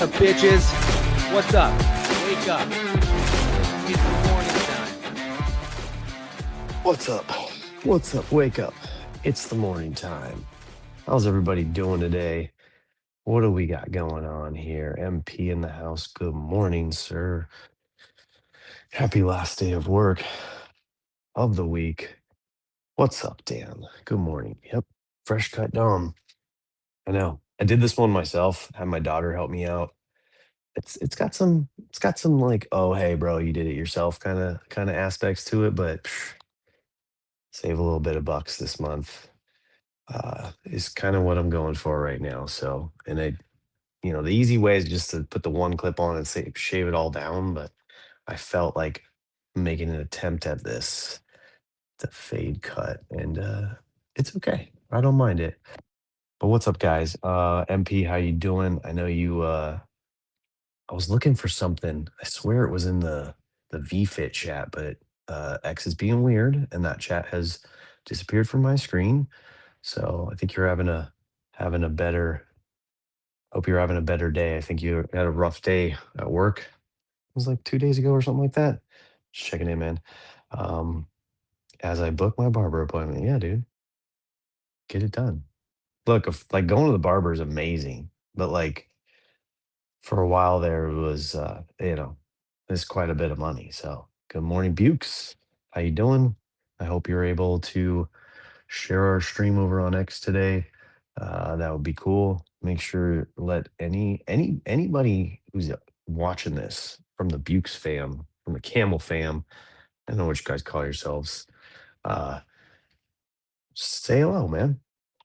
up, bitches? What's up? Wake up. It's the morning time. What's up? What's up? Wake up. It's the morning time. How's everybody doing today? What do we got going on here? MP in the house. Good morning, sir. Happy last day of work of the week. What's up, Dan? Good morning. Yep. Fresh cut Dom. I know. I did this one myself. Had my daughter help me out. It's got some like, oh hey bro, you did it yourself kind of aspects to it, but save a little bit of bucks this month is kind of what I'm going for right now. So, and the easy way is just to put the one clip on and say shave it all down. But I felt like making an attempt at this, the fade cut, and it's okay. I don't mind it. But what's up, guys? MP, how you doing? I know you. I was looking for something. I swear it was in the VFit chat, but X is being weird, and that chat has disappeared from my screen. So I think you're having a better. Hope you're having a better day. I think you had a rough day at work. It was like 2 days ago or something like that. Just checking in, man. Um, as I book my barber appointment. Yeah, dude, get it done. Look, like going to the barber is amazing, but like for a while there it was it's quite a bit of money. So good morning, Bukes. How you doing? I hope you're able to share our stream over on X today. That would be cool. Make sure let anybody who's watching this from the Bukes fam, from the Camel fam, I don't know what you guys call yourselves. Uh, say hello, man.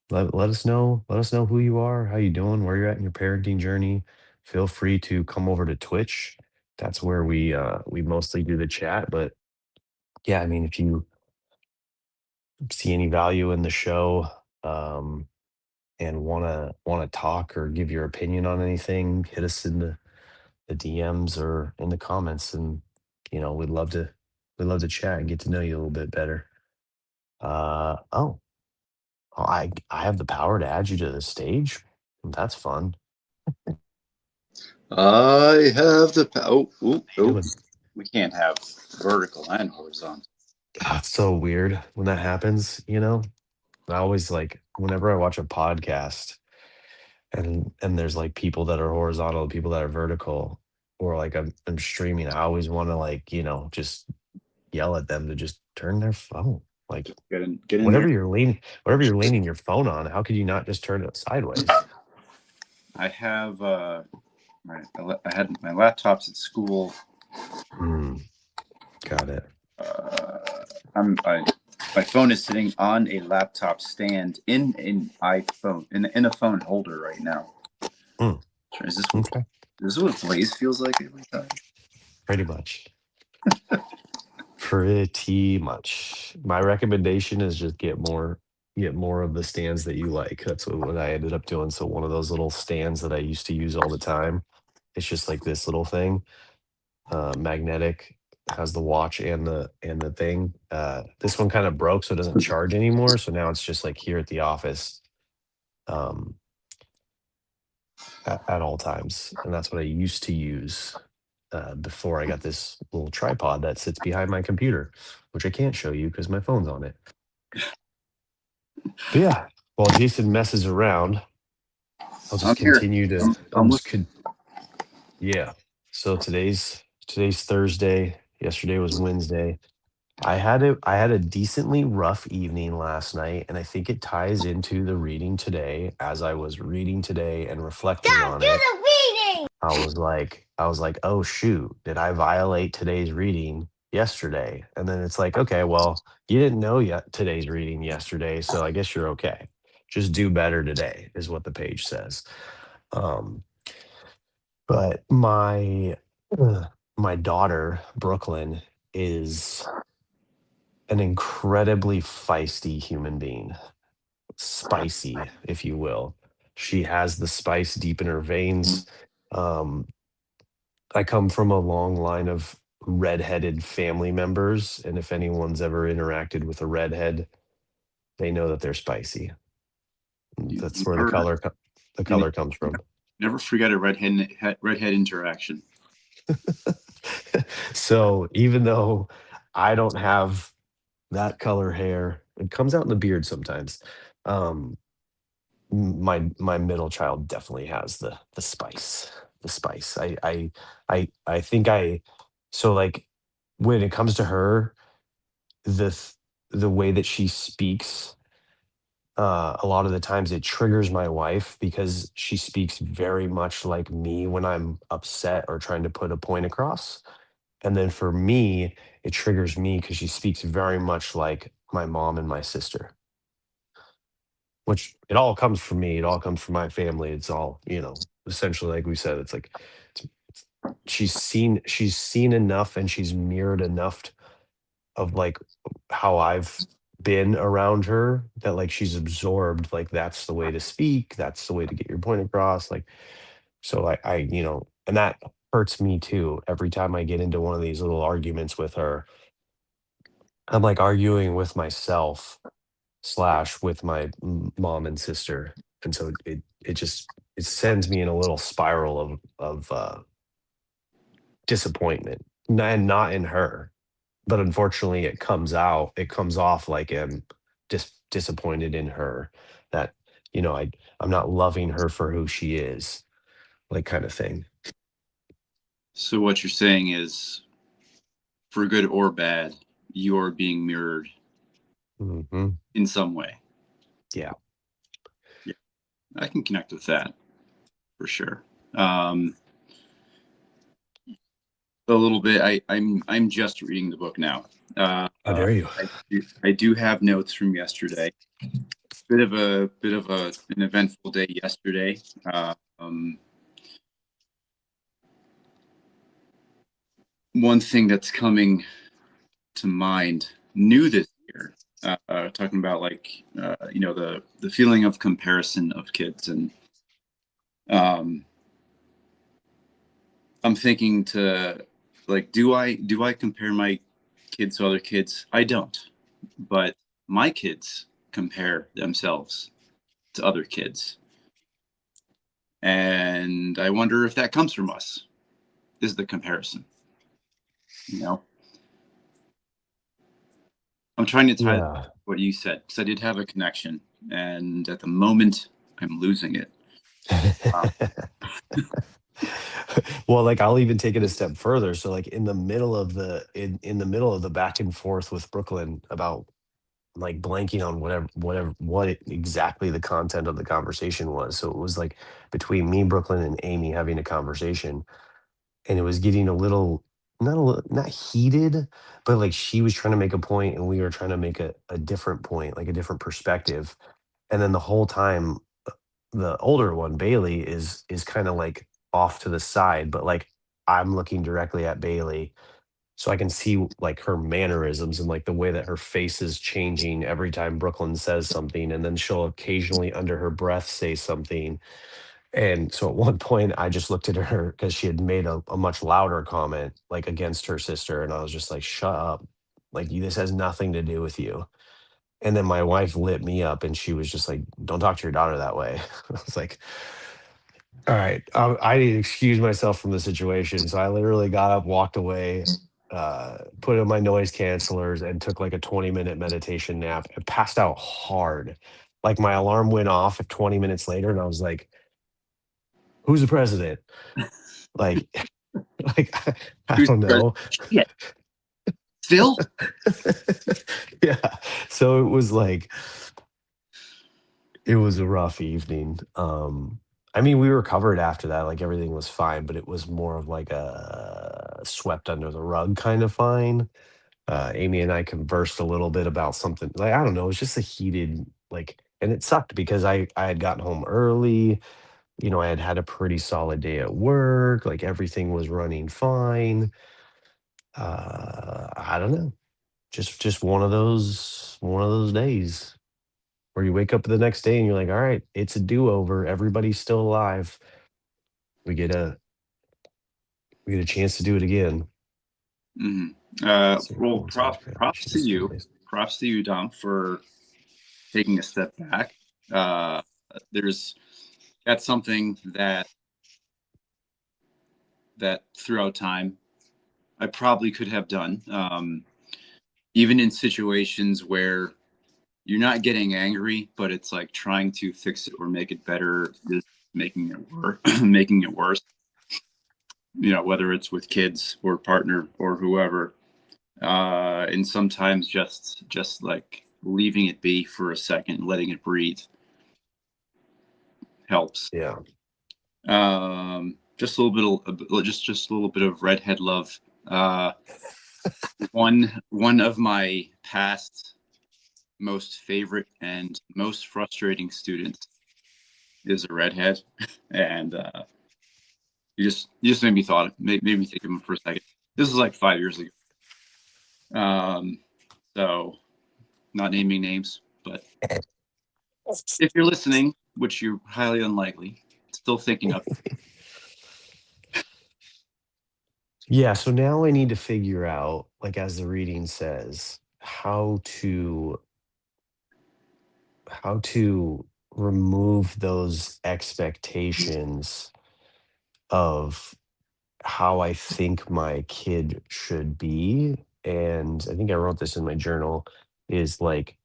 Let us know. Let us know who you are, how you doing, where you're at in your parenting journey. Feel free to come over to Twitch. That's where we mostly do the chat. But yeah, I mean, if you see any value in the show, um, and wanna talk or give your opinion on anything, hit us in the DMs or in the comments, and we'd love to chat and get to know you a little bit better. Oh, I have the power to add you to the stage. That's fun. I have the power. Doing. We can't have vertical and horizontal. It's so weird when that happens. I always like whenever I watch a podcast and there's like people that are horizontal and people that are vertical, or like I'm streaming, I always want to like just yell at them to just turn their phone. Like Get in whatever there. you're leaning your phone on, how could you not just turn it sideways? I have I had my laptops at school. Got it. My phone is sitting on a laptop stand in an iPhone in a phone holder right now. Mm. Is this Okay. what Blaze feels like every time? Pretty much. Pretty much. My recommendation is just get more of the stands that you like. That's what I ended up doing. So one of those little stands that I used to use all the time, it's just like this little thing, magnetic, has the watch and the thing. This one kind of broke, so it doesn't charge anymore. So now it's just like here at the office, um, at all times, and that's what I used to use before I got this little tripod that sits behind my computer, which I can't show you because my phone's on it. But yeah, while Jason messes around, I'll just continue to. Yeah. So today's Thursday. Yesterday was Wednesday. I had a decently rough evening last night, and I think it ties into the reading today. As I was reading today and reflecting on it, I was like, oh shoot, did I violate today's reading yesterday? And then it's like, okay, well, you didn't know yet today's reading yesterday, so I guess you're okay. Just do better today, is what the page says. Um, but my daughter, Brooklyn, is an incredibly feisty human being. Spicy, if you will. She has the spice deep in her veins. Um, I come from a long line of redheaded family members, and if anyone's ever interacted with a redhead, they know that they're spicy. That's where the color comes from. Never forget a redhead interaction. So even though I don't have that color hair, it comes out in the beard sometimes. Um, my middle child definitely has the spice. The spice. I think I so like when it comes to her, the th- the way that she speaks, a lot of the times it triggers my wife because she speaks very much like me when I'm upset or trying to put a point across. And then for me, it triggers me because she speaks very much like my mom and my sister, which it all comes from me. It all comes from my family. It's all, essentially, like we said, it's like it's, she's seen enough and she's mirrored enough of like how I've been around her that like she's absorbed like that's the way to speak, that's the way to get your point across. Like so and that hurts me too. Every time I get into one of these little arguments with her, I'm like arguing with myself slash with my mom and sister. And so it sends me in a little spiral of disappointment. And not in her, but unfortunately it comes off like I'm disappointed in her, that I'm not loving her for who she is, like kind of thing. So what you're saying is, for good or bad, you're being mirrored Hmm. in some way. Yeah. Yeah, I can connect with that for sure. A little bit. I'm just reading the book now. How dare you? I do have notes from yesterday. Bit of an eventful day yesterday. One thing that's coming to mind new this year, talking about like the feeling of comparison of kids, and I'm thinking to like, do I compare my kids to other kids? I don't, but my kids compare themselves to other kids, and I wonder if that comes from us. Is the comparison? I'm trying to tie Yeah. what you said because I did have a connection, and at the moment, I'm losing it. Well, like I'll even take it a step further. So like in the middle of in the middle of the back and forth with Brooklyn about like blanking on exactly the content of the conversation was. So it was like between me, Brooklyn, and Amy having a conversation, and it was getting a little not heated, but like she was trying to make a point and we were trying to make a different point, like a different perspective. And then the whole time the older one, Bailey, is kind of like off to the side, but like I'm looking directly at Bailey so I can see like her mannerisms and like the way that her face is changing every time Brooklyn says something, and then she'll occasionally under her breath say something. And so at one point I just looked at her because she had made a much louder comment like against her sister, and I was just like, shut up. Like this has nothing to do with you. And then my wife lit me up and she was just like, don't talk to your daughter that way. I was like, all right, I need to excuse myself from the situation. So I literally got up, walked away, put in my noise cancelers, and took like a 20-minute meditation nap and passed out hard. Like my alarm went off at 20 minutes later, and I was like, "Who's the president?" Like, like I don't know. Yeah, Phil. Yeah. So it was like it was a rough evening. I mean, we recovered after that, like everything was fine, but it was more of like a swept under the rug kind of fine. Amy and I conversed a little bit about something like I don't know, it was just a heated like, and it sucked because I had gotten home early. I had had a pretty solid day at work, like everything was running fine. I don't know, just one of those days where you wake up the next day and you're like, all right, it's a do-over. Everybody's still alive. We get a we get a chance to do it again. Mm-hmm. So, Well, one sec, props to she's you. nice. Props to you, Dom, for taking a step back. There's That's something that that throughout time I probably could have done. Even in situations where you're not getting angry, but it's like trying to fix it or make it better is making it worse. Making it worse. You know, whether it's with kids or partner or whoever, and sometimes just like leaving it be for a second, letting it breathe helps. Yeah. Just a little bit of just a little bit of redhead love. Uh, one of my past most favorite and most frustrating students is a redhead, and you just made me made me think of him for a second. This is like 5 years ago. So not naming names, but if you're listening, which you're highly unlikely, still thinking of. Yeah, so now I need to figure out, like as the reading says, how to remove those expectations of how I think my kid should be. And I think I wrote this in my journal, is like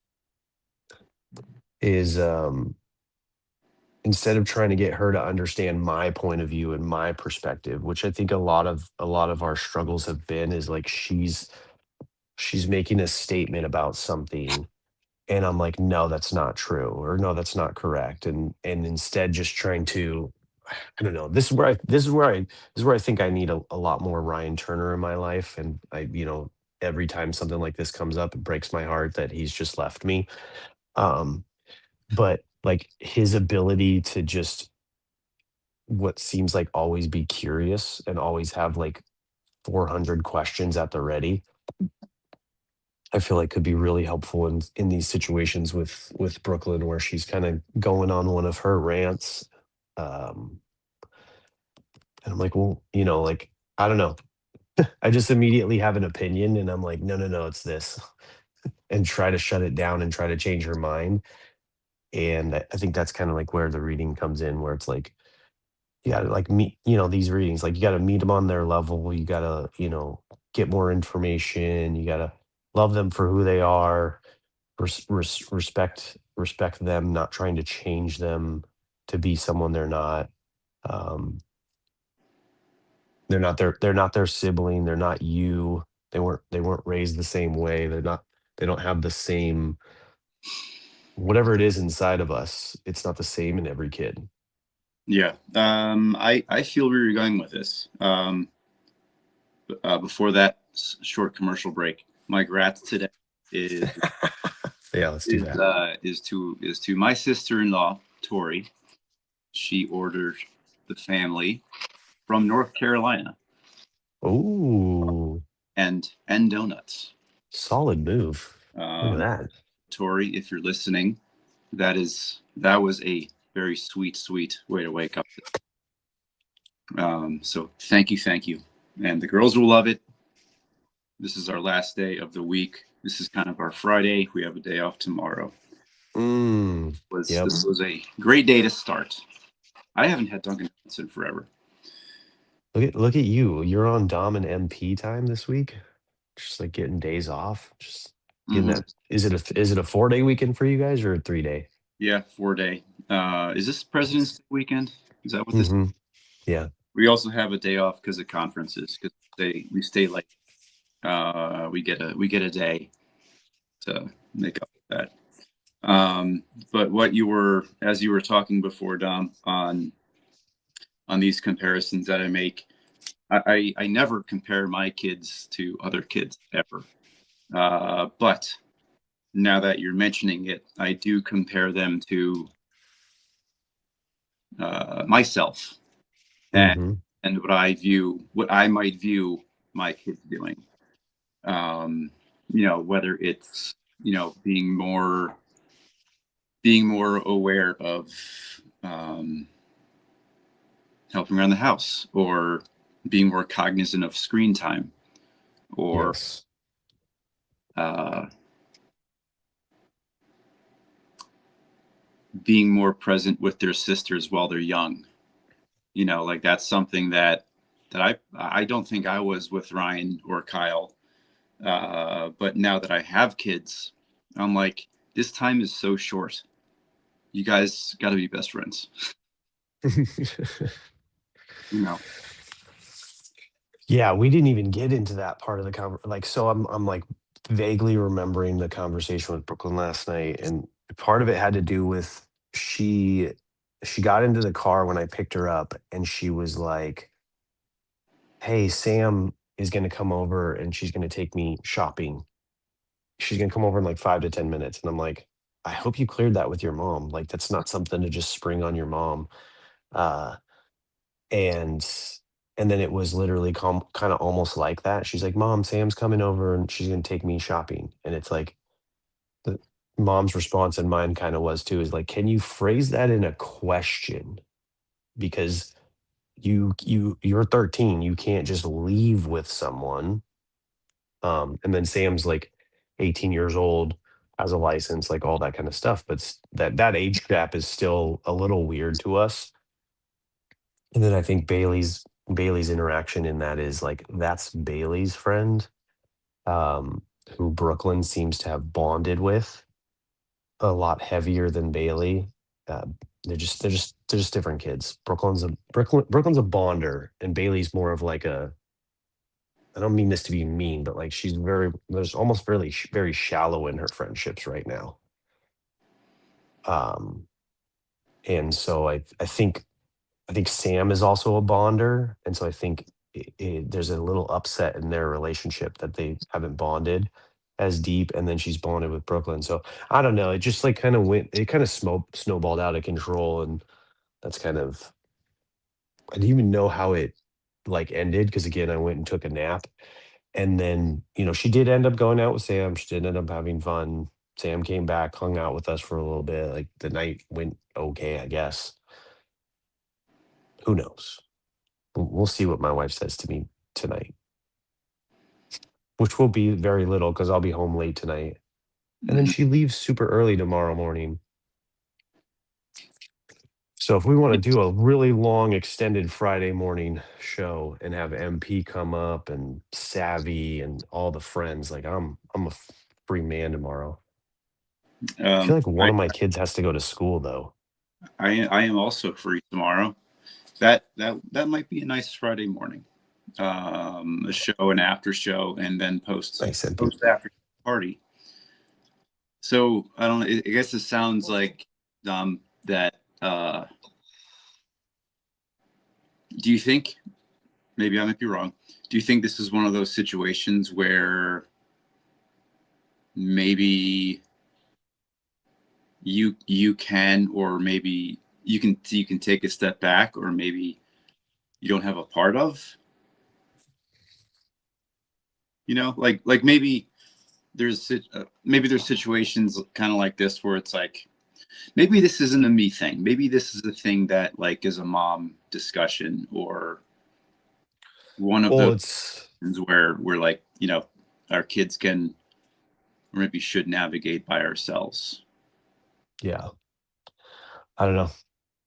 is instead of trying to get her to understand my point of view and my perspective, which I think a lot of our struggles have been, is like she's making a statement about something, and I'm like, no, that's not true, or no, that's not correct, and instead just trying to, I don't know, this is where I think I need a lot more Ryan Turner in my life. And every time something like this comes up, it breaks my heart that he's just left me. um but like his ability to just, what seems like, always be curious and always have like 400 questions at the ready, I feel like could be really helpful in these situations with Brooklyn, where she's kind of going on one of her rants. Um, and I'm like, well, like, I don't know. I just immediately have an opinion, and I'm like, no, no, no, it's this, and try to shut it down and try to change her mind. And I think that's kind of like where the reading comes in, where it's like, you gotta like meet, these readings, like you gotta meet them on their level. You gotta, get more information. You gotta love them for who they are. Respect them, not trying to change them to be someone they're not. Um, they're not their sibling. They're not you. They weren't raised the same way. They don't have the same, whatever it is inside of us. It's not the same in every kid. Yeah. I feel where you're going with this. Before that short commercial break, my grat today is Yeah, let's do that. is to my sister-in-law Tori. She ordered the family from North Carolina Oh, and donuts. solid move. Look at that. Tori, if you're listening, that was a very sweet way to wake up. So thank you, and the girls will love it. This is our last day of the week. This is kind of our Friday. We have a day off tomorrow. Yep. This was a great day to start. I haven't had Dunkin' Donuts in forever. Look at you. You're on Dom and MP time this week. Just like getting days off. Just getting Mhm. that. Is it a 4-day weekend for you guys, or a 3-day? Yeah, 4-day. Is this President's Day weekend? Is that what this? Mm-hmm. Yeah. We also have a day off because of conferences. Because we stay late. We get a day to make up for that. But as you were talking before, Dom, on these comparisons that I make, I never compare my kids to other kids ever. But now that you're mentioning it, I do compare them to myself and Mm-hmm. what I might view my kids doing. Whether it's being more aware of helping around the house, or being more cognizant of screen time, or Yes. being more present with their sisters while they're young. Like that's something that that I don't think I was with Ryan or Kyle. But now that I have kids, I'm like, this time is so short. You guys got to be best friends. You know. Yeah, we didn't even get into that part of the like, so I'm like vaguely remembering the conversation with Brooklyn last night, and part of it had to do with she she got into the car when I picked her up, and she was like, "Hey, Sam is going to come over and she's going to take me shopping. She's going to come over in like 5 to 10 minutes." And I'm like, "I hope you cleared that with your mom. Like that's not something to just spring on your mom." Uh and and then it was literally kind of almost like that. She's like, "Mom, Sam's coming over and she's gonna take me shopping." And it's like the mom's response, and mine kind of was too, is like, "Can you phrase that in a question? Because you're 13, you can't just leave with someone." And then Sam's like 18 years old, has a license, like all that kind of stuff. But that age gap is still a little weird to us. And then I think Bailey's interaction in that is like that's Bailey's friend, um, who Brooklyn seems to have bonded with a lot heavier than Bailey. Uh, they're just different kids. Brooklyn's a bonder, and Bailey's more of like a. I don't mean this to be mean, but like she's there's almost very shallow in her friendships right now. Um, and so I think Sam is also a bonder, and so I think there's a little upset in their relationship that they haven't bonded as deep, and then she's bonded with Brooklyn. So I don't know. It just like kind of snowballed out of control, and that's kind of I didn't even know how it like ended because again I went and took a nap, and then she did end up going out with Sam. She did end up having fun. Sam came back, hung out with us for a little bit. Like the night went okay, I guess. Who knows? We'll see what my wife says to me tonight, which will be very little because I'll be home late tonight. And then Mhm. she leaves super early tomorrow morning. So if we want to do a really long extended Friday morning show and have MP come up and Savvy and all the friends, like I'm a free man tomorrow. I feel like one I, of my kids has to go to school though. I am also free tomorrow. That might be a nice Friday morning. A show, an after show, and then Nice MP. post after party. So I don't know. I guess it sounds like that. Do you think? Maybe I might be wrong. Do you think this is one of those situations where maybe you can, or maybe you can take a step back, or maybe you don't have a part of? Like maybe there's situations kind of like this where it's like maybe this isn't a me thing. Maybe this is a thing that like is a mom discussion, or one of Well, those it's things where we're like, our kids can or maybe should navigate by ourselves. yeah. I don't know.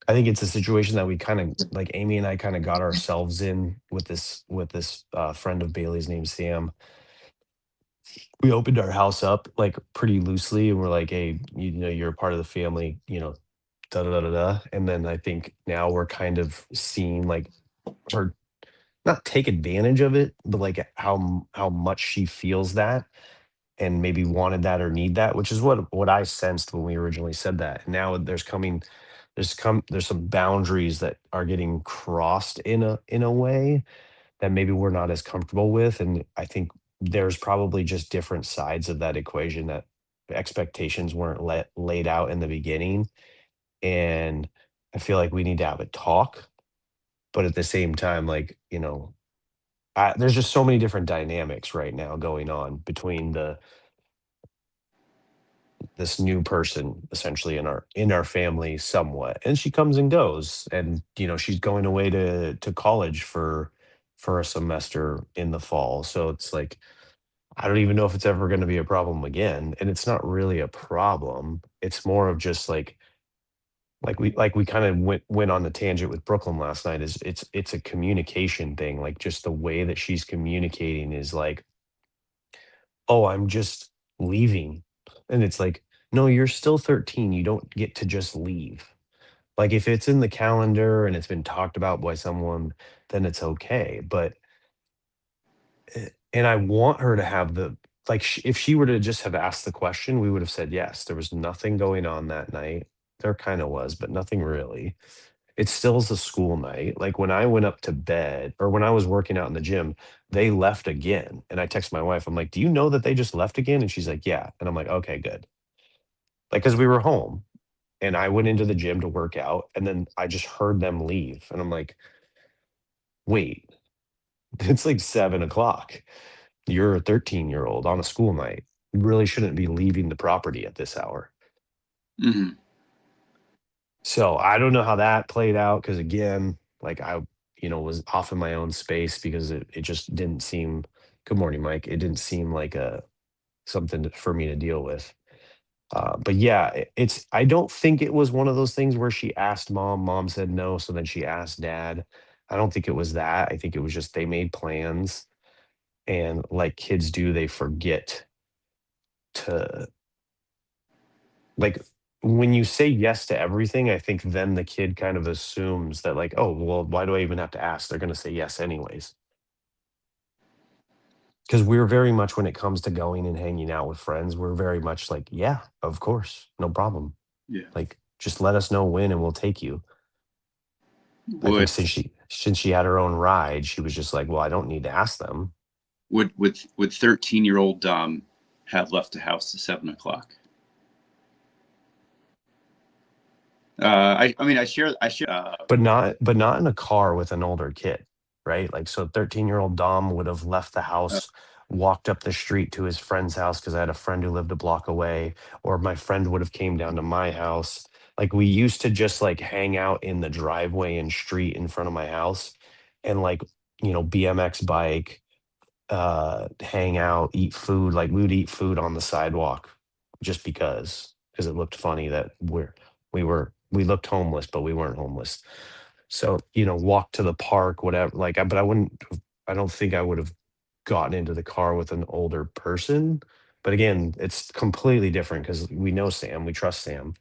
I think it's a situation that we kind of like Amy and I kind of got ourselves in with this friend of Bailey's named Sam. We opened our house up like pretty loosely and we're like, "Hey, you're a part of the family, da da da da da." And then I think now we're kind of seeing like her not take advantage of it, but like how much she feels that and maybe wanted that or need that, which is what I sensed when we originally said that. And now there's some boundaries that are getting crossed in a way that maybe we're not as comfortable with. And I think there's probably just different sides of that equation that expectations weren't laid out in the beginning. And I feel like we need to have a talk, but at the same time, like, there's just so many different dynamics right now going on between this new person essentially in our family somewhat, and she comes and goes, and she's going away to college for a semester in the fall, so it's like I don't even know if it's ever going to be a problem again, and it's not really a problem. It's more of just like like we kind of went on the tangent with Brooklyn last night. Is it's a communication thing. Like just the way that she's communicating is like, oh, I'm just leaving, and it's like, no, you're still 13. You don't get to just leave. Like if it's in the calendar and it's been talked about by someone, then it's okay. But and I want her to have the like if she were to just have asked the question, we would have said yes. There was nothing going on that night. There kind of was, but nothing really. It still is a school night. Like when I went up to bed or when I was working out in the gym, they left again. And I text my wife, I'm like, do you know that they just left again? And she's like, yeah. And I'm like, okay, good. Like, cause we were home and I went into the gym to work out and then I just heard them leave. And I'm like, wait, it's like 7 o'clock. You're a 13-year-old on a school night. You really shouldn't be leaving the property at this hour. Hmm. So I don't know how that played out because again, like I, was off in my own space because it just didn't seem. Good morning, Mike. It didn't seem like a something for me to deal with. But yeah, it's. I don't think it was one of those things where she asked mom, mom said no, so then she asked dad. I don't think it was that. I think it was just they made plans, and like kids do, they forget to like when you say yes to everything, I think then the kid kind of assumes that like, oh, well, why do I even have to ask? They're going to say yes anyways. Because we're very much when it comes to going and hanging out with friends, we're very much like, yeah, of course, no problem. Yeah. Like just let us know when and we'll take you. I think Would since she had her own ride, she was just like, well, I don't need to ask them. would 13-year-old Dom have left the house at 7 o'clock? I mean, I share. But not in a car with an older kid, right? Like so 13-year-old Dom would have left the Uh, house, walked up the street to his friend's house because I had a friend who lived a block away, or my friend would have came down to my house. Like we used to just like hang out in the driveway and street in front of my house and like, BMX bike, hang out, eat food. Like we would eat food on the sidewalk just because it looked funny that we looked homeless, but we weren't homeless. So, walk to the park, whatever. Like, but I don't think I would have gotten into the car with an older person. But again, it's completely different because we know Sam, we trust Sam.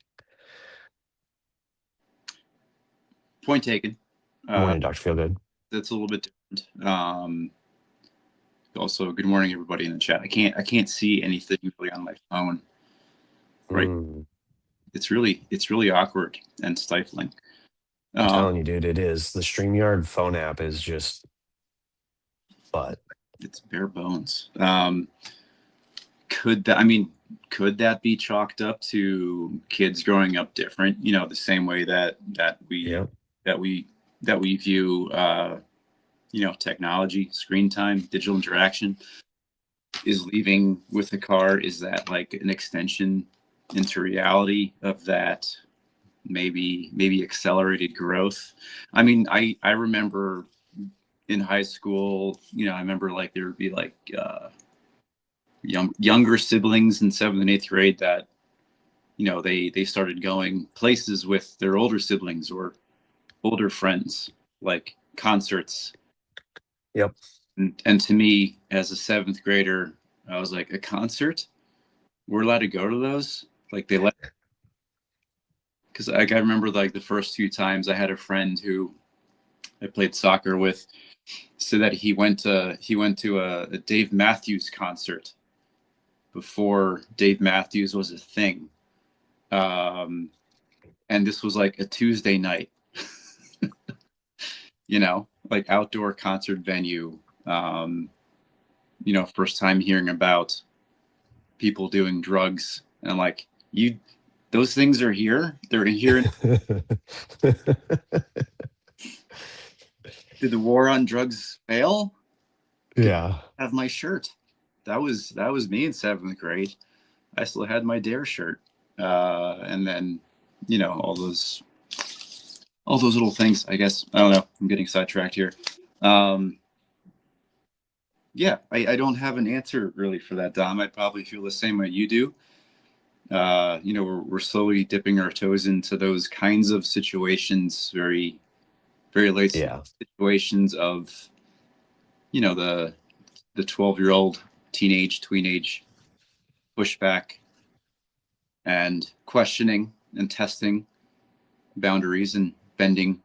Point taken. Morning, Dr. Feelgood. That's a little bit different. Also, good morning, everybody in the chat. I can't see anything really on my phone. Right. Mm, It's really awkward and stifling. I'm telling you, dude, it is. The StreamYard phone app is just, but It's bare bones. Could that be chalked up to kids growing up different? The same way that we yeah. that we view technology, screen time, digital interaction. Is leaving with the car, is that like an extension into reality of that maybe accelerated growth? I mean, I remember in high school, I remember like there would be like younger siblings in 7th and 8th grade that they started going places with their older siblings or older friends, like concerts. Yep. And to me, as a 7th grader, I was like, a concert? We're allowed to go to those? Like they let, because I remember like the first few times I had a friend who I played soccer with, so that he went to a Dave Matthews concert before Dave Matthews was a thing, and this was like a Tuesday night, like outdoor concert venue. First time hearing about people doing drugs, and I'm like, those things are here. They're here. Did the war on drugs fail? Yeah. Have my shirt. That was me in 7th grade. I still had my Dare shirt, and then all those little things. I guess I don't know. I'm getting sidetracked here. Yeah, I don't have an answer really for that, Dom. I probably feel the same way you do. We're slowly dipping our toes into those kinds of situations, very, very late Yeah. situations of, the 12-year-old tweenage pushback and questioning and testing boundaries and bending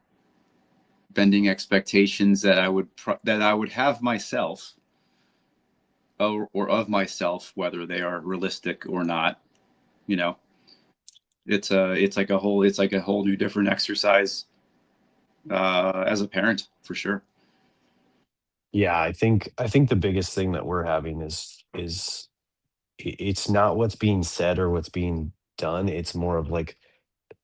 expectations that I would have myself, or of myself, whether they are realistic or not. You know, it's like a whole new different exercise as a parent, for sure. Yeah, I think the biggest thing that we're having is it's not what's being said or what's being done. It's more of like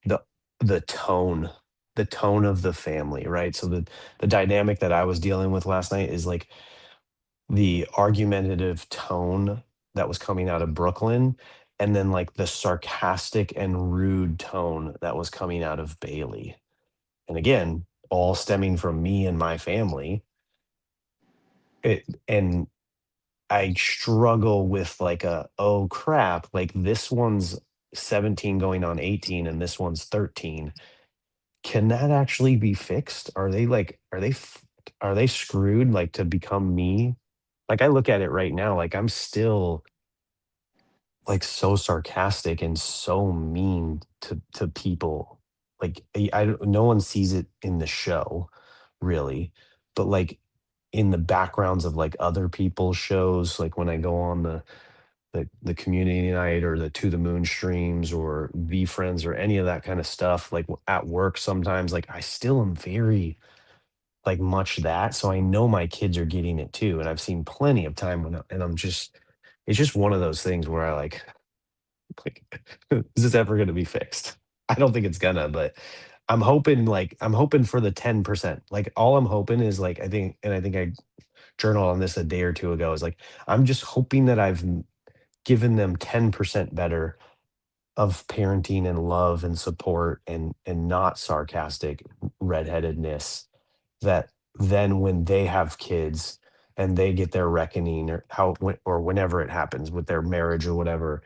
the the tone, the tone of the family, right? So the dynamic that I was dealing with last night is like the argumentative tone that was coming out of Brooklyn, and then like the sarcastic and rude tone that was coming out of Bailey. And again, all stemming from me and my family. And I struggle with like oh crap, like this one's 17 going on 18 and this one's 13. Can that actually be fixed? Are they screwed like to become me? Like I look at it right now, like I'm still like so sarcastic and so mean to people. Like no one sees it in the show really, but like in the backgrounds of like other people's shows, like when I go on the community night or the To the Moon streams or Be Friends or any of that kind of stuff, like at work sometimes, like I still am very like much that. So I know my kids are getting it too. And I've seen plenty of time and I'm just, it's just one of those things where I like, is this ever going to be fixed? I don't think it's gonna, but I'm hoping for the 10%. Like all I'm hoping is like, I think I journaled on this a day or two ago is like, I'm just hoping that I've given them 10% better of parenting and love and support and not sarcastic redheadedness, that then when they have kids and they get their reckoning or or whenever it happens with their marriage or whatever,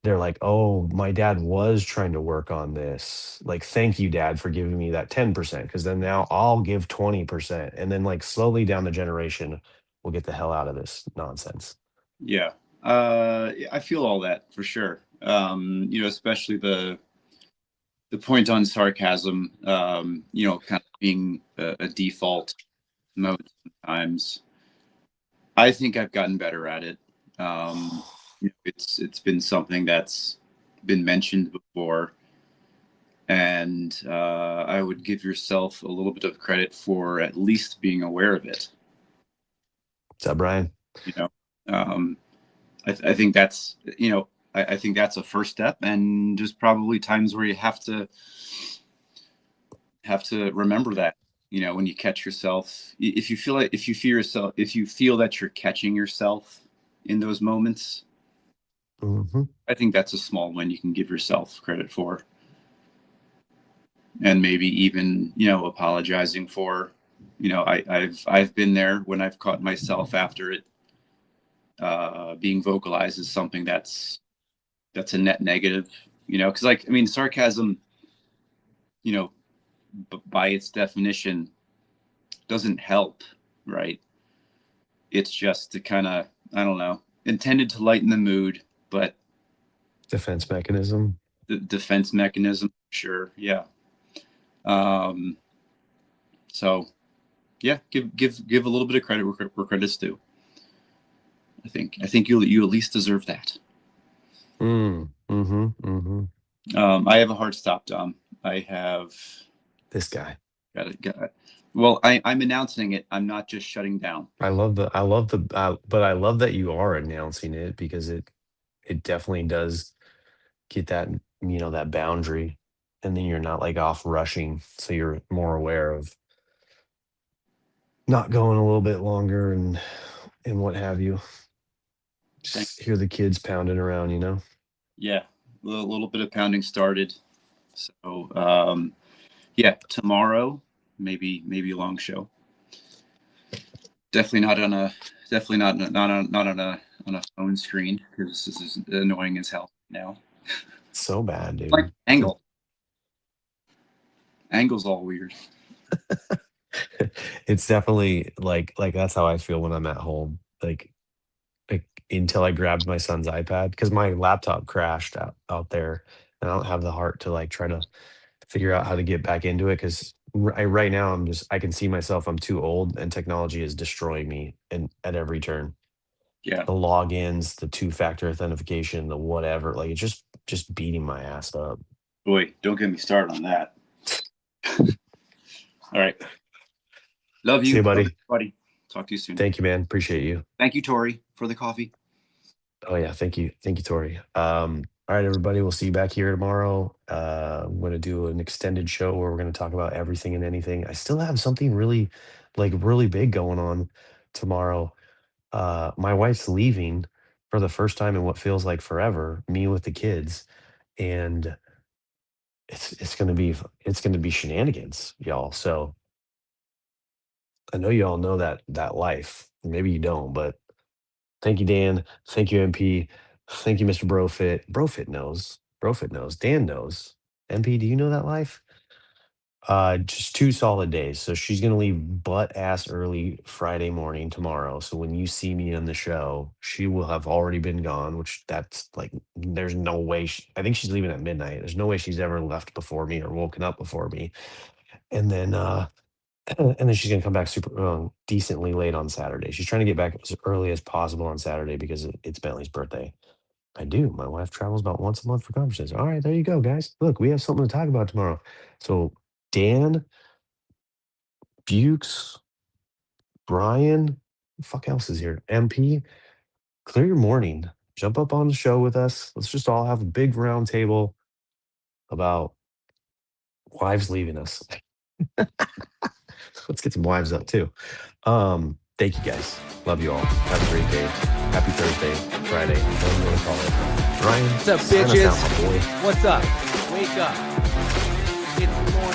they're like, oh, my dad was trying to work on this, like thank you dad for giving me that 10%, because then now I'll give 20%, and then like slowly down the generation we'll get the hell out of this nonsense. Yeah. I feel all that for sure. Especially the point on sarcasm, kind of being a default mode sometimes. I think I've gotten better at it. It's been something that's been mentioned before, and I would give yourself a little bit of credit for at least being aware of it. What's up, Brian? You know, um, I think that's I think that's a first step, and there's probably times where you have to remember that, when you catch yourself, if you feel that you're catching yourself in those moments, Hmm. I think that's a small win you can give yourself credit for, and maybe even apologizing for. I've been there when I've caught myself after it being vocalized as something that's a net negative, because sarcasm, you know by its definition, doesn't help, right? It's just to kind of, I don't know, intended to lighten the mood, but Defense mechanism. the defense mechanism, sure, yeah. Um, so yeah, give a little bit of credit where credit's due. I think you at least deserve that. I have a hard stop, Dom. I have This guy. got it. Well, I'm announcing it. I'm not just shutting down. But I love that you are announcing it, because it definitely does get that, that boundary, and then you're not like off rushing, so you're more aware of not going a little bit longer and what have you. Thank- Just hear the kids pounding around. Yeah, a little bit of pounding started. So yeah, tomorrow maybe a long show. Definitely not not on a phone screen, because this is annoying as hell now. So bad, dude. Like angle. Angle's all weird. It's definitely like that's how I feel when I'm at home. Like until I grabbed my son's iPad because my laptop crashed out there, and I don't have the heart to like try to figure out how to get back into it because right now I can see myself. I'm too old, and technology is destroying me and at every turn. Yeah. The logins, the two-factor authentication, the whatever, like it's just beating my ass up. Boy, don't get me started on that. All right. Love you. See you, buddy. Love you, buddy. Talk to you soon. Thank you, man. Appreciate you. Thank you, Tori, for the coffee. Oh yeah, thank you, Tori. All right, everybody, we'll see you back here tomorrow. I'm going to do an extended show where we're going to talk about everything and anything. I still have something really big going on tomorrow. My wife's leaving for the first time in what feels like forever. Me with the kids, and it's going to be shenanigans, y'all. So I know you all know that life. Maybe you don't, but thank you, Dan. Thank you, MP. Thank you, Mr. Brofit. Brofit knows. Brofit knows. Dan knows. MP, do you know that life? Just 2 solid days. So she's gonna leave butt ass early Friday morning tomorrow. So when you see me on the show, she will have already been gone, which that's like there's no way I think she's leaving at midnight. There's no way she's ever left before me or woken up before me. And then she's gonna come back super decently late on Saturday. She's trying to get back as early as possible on Saturday because it's Bentley's birthday. I do. My wife travels about once a month for conferences. All right, there you go, guys. Look, we have something to talk about tomorrow. So Dan, Bukes, Brian, who the fuck else is here? MP, clear your morning. Jump up on the show with us. Let's just all have a big round table about wives leaving us. Let's get some wives up too. Thank you guys. Love you all. Have a great day. Happy Thursday, Friday, whatever you want to call it. Ryan, What's up, sign us bitches? out, my boy. What's up? Wake up. It's the morning.